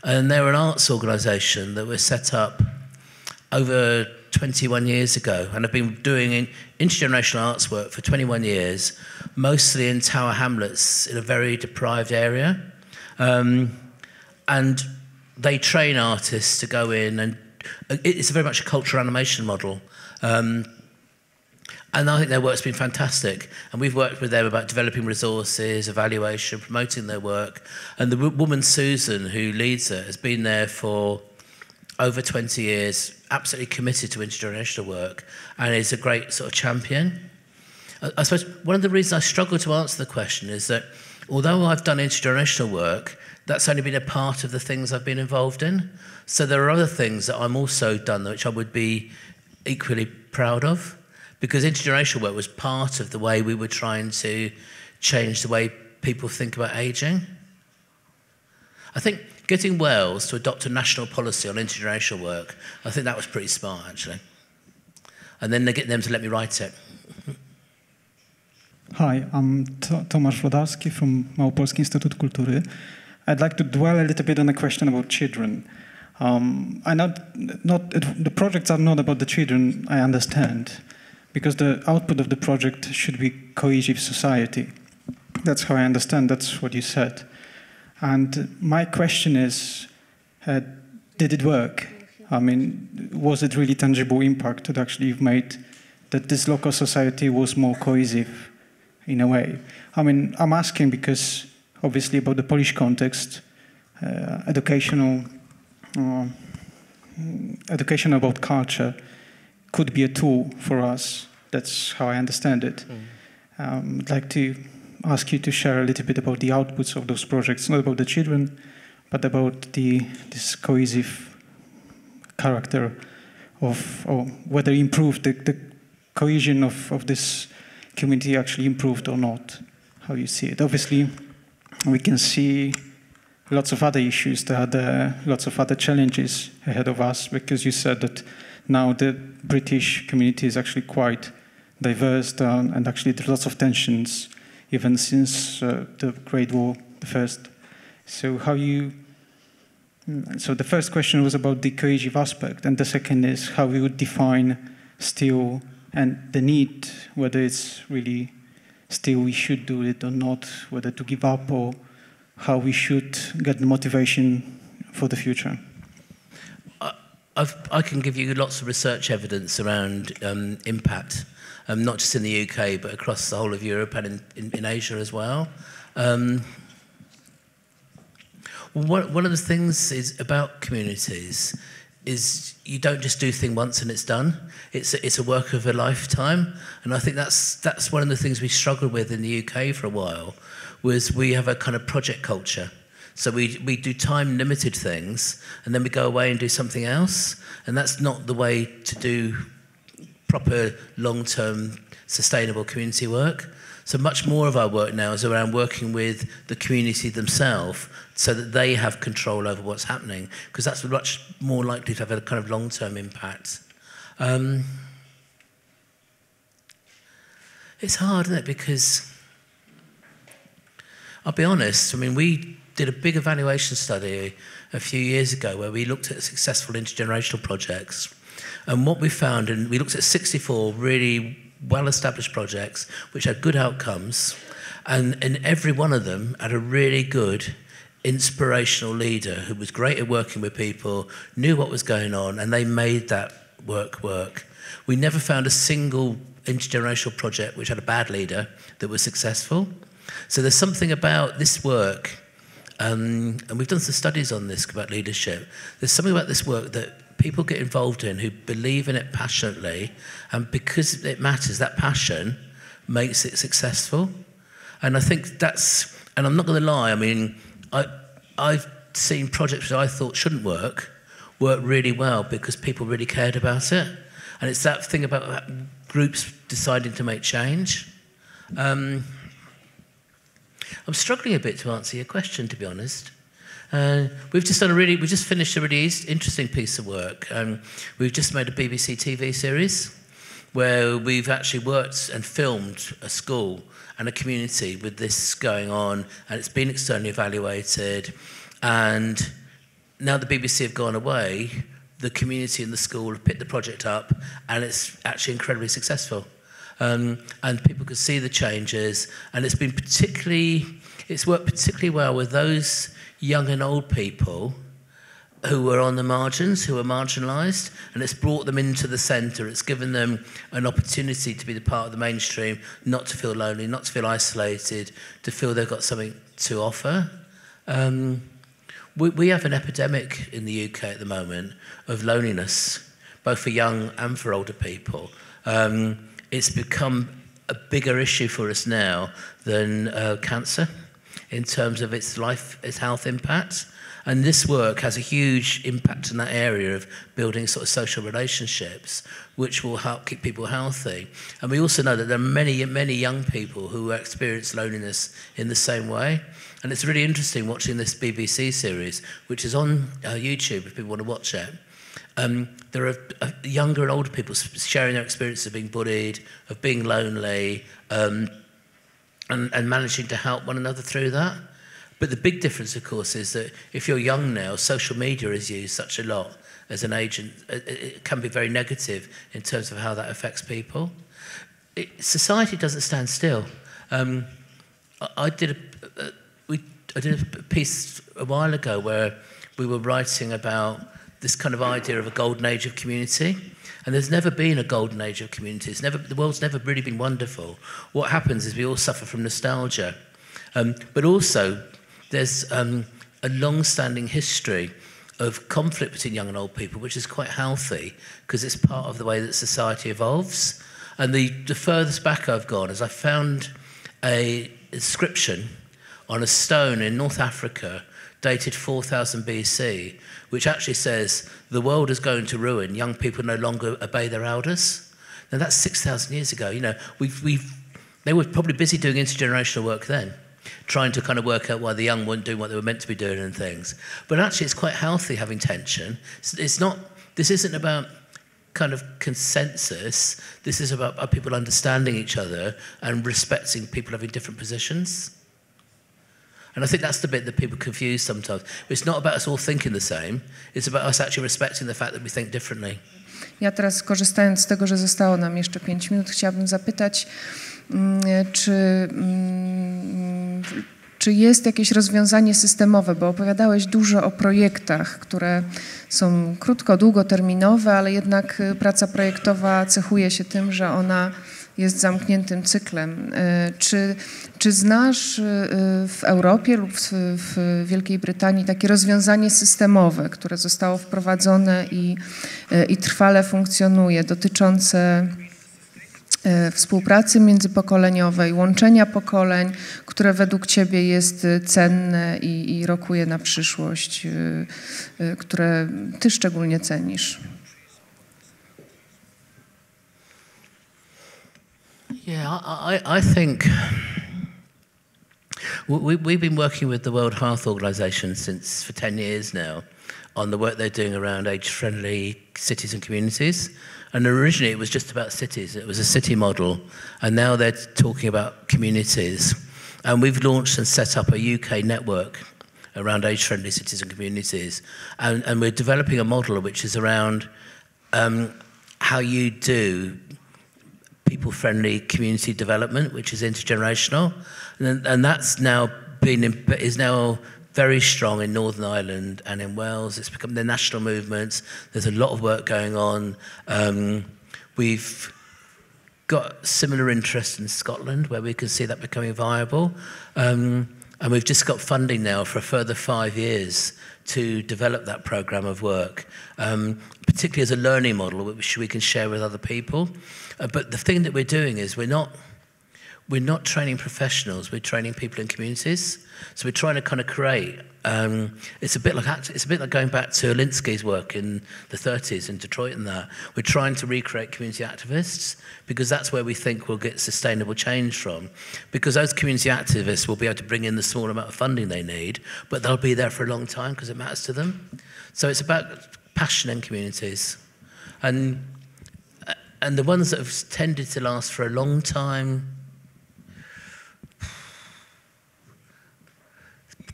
And they're an arts organisation that was set up over 21 years ago and have been doing intergenerational arts work for 21 years, mostly in Tower Hamlets in a very deprived area. And they train artists to go in and it's very much a cultural animation model. And I think their work's been fantastic. And we've worked with them about developing resources, evaluation, promoting their work. And the woman, Susan, who leads it, has been there for over 20 years, absolutely committed to intergenerational work, and is a great sort of champion. I suppose one of the reasons I struggle to answer the question is that although I've done intergenerational work, that's only been a part of the things I've been involved in. So there are other things that I'm also done which I would be equally proud of. Because intergenerational work was part of the way we were trying to change the way people think about ageing. I think getting Wales to adopt a national policy on intergenerational work, I think that was pretty smart, actually. And then they get them to let me write it. Hi, I'm Tomasz Wlodarski from Małopolski Instytut Kultury. I'd like to dwell a little bit on the question about children. I know the projects are not about the children, I understand, because the output of the project should be cohesive society. That's how I understand, that's what you said. And my question is, did it work? I mean, was it really tangible impact that actually you've made that this local society was more cohesive in a way? I mean, I'm asking because obviously about the Polish context, education about culture could be a tool for us. That's how I understand it. I'd like to ask you to share a little bit about the outputs of those projects, not about the children, but about this cohesive character of, or whether improved, the cohesion of this community actually improved or not, how you see it. Obviously, we can see lots of other issues. There are lots of other challenges ahead of us, because you said that now the British community is actually quite diverse, and actually there's lots of tensions, even since the Great War, the first. So so the first question was about the cohesive aspect, and the second is how we would define still, and the need, whether it's really still we should do it or not, whether to give up, or how we should get the motivation for the future. I can give you lots of research evidence around impact. not just in the UK, but across the whole of Europe and in Asia as well. One of the things is about communities is you don't just do things once and it's done. It's a work of a lifetime, and I think that's one of the things we struggled with in the UK for a while, was we have a kind of project culture. So we do time-limited things, and then we go away and do something else, and that's not the way to do proper long-term sustainable community work. So much more of our work now is around working with the community themselves so that they have control over what's happening, because that's much more likely to have a kind of long-term impact. It's hard, isn't it? Because I'll be honest, I mean, we did a big evaluation study a few years ago where we looked at successful intergenerational projects. And what we found, and we looked at 64 really well-established projects which had good outcomes, and every one of them had a really good inspirational leader who was great at working with people, knew what was going on, and they made that work. We never found a single intergenerational project which had a bad leader that was successful. So there's something about this work, and we've done some studies on this about leadership. There's something about this work that people get involved in who believe in it passionately, and because it matters, that passion makes it successful. And I think that's, and I'm not going to lie, I mean, I've seen projects that I thought shouldn't work really well because people really cared about it. And it's that thing about groups deciding to make change. I'm struggling a bit to answer your question, to be honest. We've just finished a really interesting piece of work. We've just made a BBC TV series where we've actually worked and filmed a school and a community with this going on, and it's been externally evaluated. And now the BBC have gone away, the community and the school have picked the project up, and it's actually incredibly successful. And people could see the changes, and it's worked particularly well with those young and old people who were on the margins, who were marginalised, and it's brought them into the centre. It's given them an opportunity to be the part of the mainstream, not to feel lonely, not to feel isolated, to feel they've got something to offer. We have an epidemic in the UK at the moment of loneliness, both for young and for older people. It's become a bigger issue for us now than cancer in terms of its health impact. And this work has a huge impact in that area of building sort of social relationships, which will help keep people healthy. And we also know that there are many, many young people who experience loneliness in the same way. And it's really interesting watching this BBC series, which is on YouTube if people want to watch it. There are younger and older people sharing their experiences of being bullied, of being lonely, and managing to help one another through that. But the big difference, of course, is that if you're young now, social media is used such a lot as an agent. It can be very negative in terms of how that affects people. Society doesn't stand still. I did a piece a while ago where we were writing about this kind of idea of a golden age of community. And there's never been a golden age of communities. The world's never really been wonderful. What happens is we all suffer from nostalgia. But also, there's a long-standing history of conflict between young and old people, which is quite healthy, because it's part of the way that society evolves. And the furthest back I've gone is I found a inscription on a stone in North Africa, dated 4000 BC, which actually says, the world is going to ruin, young people no longer obey their elders. Now that's 6,000 years ago. You know, they were probably busy doing intergenerational work then, trying to kind of work out why the young weren't doing what they were meant to be doing and things. But actually it's quite healthy having tension. This isn't about kind of consensus. This is about people understanding each other and respecting people having different positions. And I think that's the bit that people confuse sometimes. It's not about us all thinking the same. It's about us actually respecting the fact that we think differently. Ja teraz, korzystając z tego, że zostało nam jeszcze 5 minut, chciałabym zapytać, czy jest jakieś rozwiązanie systemowe, bo opowiadałeś dużo o projektach, które są krótko, długoterminowe, ale jednak praca projektowa cechuje się tym, że ona jest zamkniętym cyklem. Czy znasz w Europie lub w Wielkiej Brytanii takie rozwiązanie systemowe, które zostało wprowadzone i trwale funkcjonuje, dotyczące współpracy międzypokoleniowej, łączenia pokoleń, które według Ciebie jest cenne i rokuje na przyszłość, które Ty szczególnie cenisz? Yeah, I think we've been working with the World Health Organization for 10 years now on the work they're doing around age-friendly cities and communities. And originally it was just about cities. It was a city model. And now they're talking about communities. And we've launched and set up a UK network around age-friendly cities and communities. And we're developing a model which is around how you do people-friendly community development, which is intergenerational. And that's now is now very strong in Northern Ireland and in Wales. It's become the national movement. There's a lot of work going on. We've got similar interest in Scotland, where we can see that becoming viable. And we've just got funding now for a further 5 years to develop that programme of work, particularly as a learning model which we can share with other people. But the thing that we're doing is we're not training professionals, we're training people in communities. So we're trying to kind of create, it's a bit like going back to Alinsky's work in the 30s in Detroit and that. We're trying to recreate community activists because that's where we think we'll get sustainable change from. Because those community activists will be able to bring in the small amount of funding they need, but they'll be there for a long time because it matters to them. So it's about passion in communities. And the ones that have tended to last for a long time,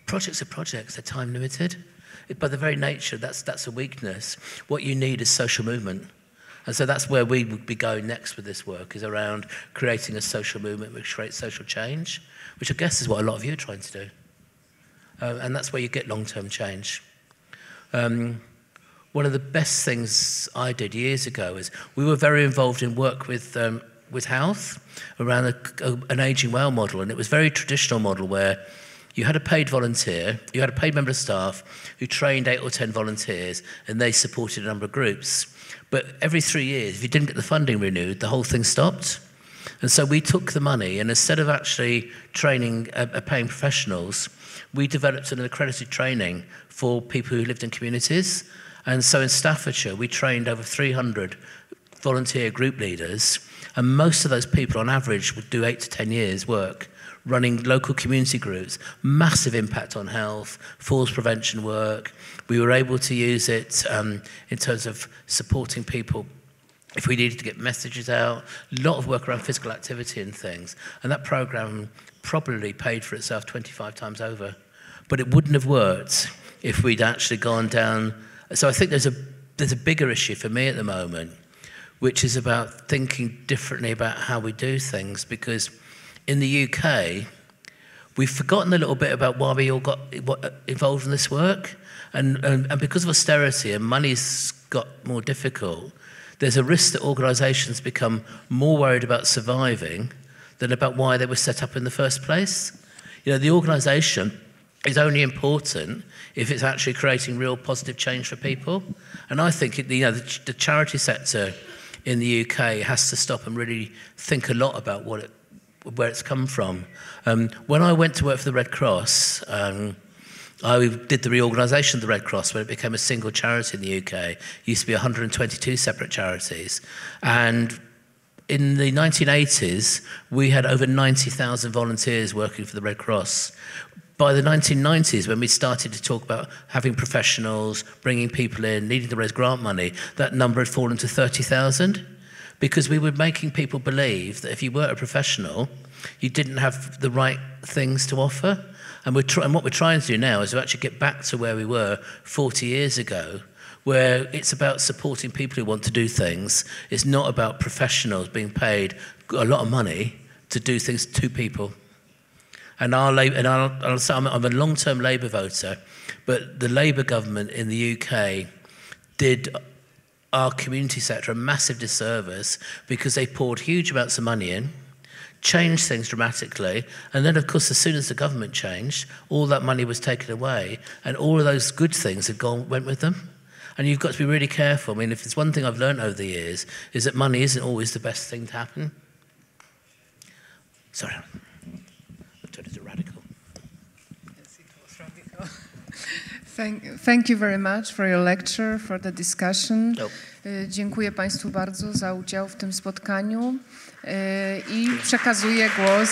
projects are projects, they're time limited. By the very nature, that's a weakness. What you need is social movement. And so that's where we would be going next with this work, is around creating a social movement which creates social change, which I guess is what a lot of you are trying to do. And that's where you get long-term change. One of the best things I did years ago is we were very involved in work with health around an ageing well model, and it was a very traditional model where you had a paid volunteer, you had a paid member of staff who trained 8 or 10 volunteers, and they supported a number of groups. But every 3 years, if you didn't get the funding renewed, the whole thing stopped. And so we took the money, and instead of actually training paying professionals, we developed an accredited training for people who lived in communities. And so in Staffordshire, we trained over 300 volunteer group leaders, and most of those people on average would do 8 to 10 years work running local community groups, massive impact on health, falls prevention work. We were able to use it in terms of supporting people if we needed to get messages out, a lot of work around physical activity and things. And that programme probably paid for itself 25 times over. But it wouldn't have worked if we'd actually gone down. So I think there's a bigger issue for me at the moment, which is about thinking differently about how we do things, because in the UK, we've forgotten a little bit about why we all got involved in this work. And because of austerity and money's got more difficult, there's a risk that organisations become more worried about surviving than about why they were set up in the first place. You know, the organisation is only important if it's actually creating real positive change for people. And I think the charity sector in the UK has to stop and really think a lot about where it's come from. When I went to work for the Red Cross, I did the reorganisation of the Red Cross when it became a single charity in the UK. It used to be 122 separate charities. And in the 1980s, we had over 90,000 volunteers working for the Red Cross. By the 1990s, when we started to talk about having professionals, bringing people in, needing to raise grant money, that number had fallen to 30,000. Because we were making people believe that if you weren't a professional, you didn't have the right things to offer. And what we're trying to do now is to actually get back to where we were 40 years ago, where it's about supporting people who want to do things. It's not about professionals being paid a lot of money to do things to people. And I'm a long-term Labour voter, but the Labour government in the UK did our community sector a massive disservice because they poured huge amounts of money in, changed things dramatically, and then of course as soon as the government changed, all that money was taken away and all of those good things went with them. And you've got to be really careful. I mean, if there's one thing I've learned over the years is that money isn't always the best thing to happen. Sorry, I turned into radical. Yes, it was radical. Thank you very much for your lecture, for the discussion. Dziękuję Państwu bardzo za udział w tym spotkaniu i przekazuję głos.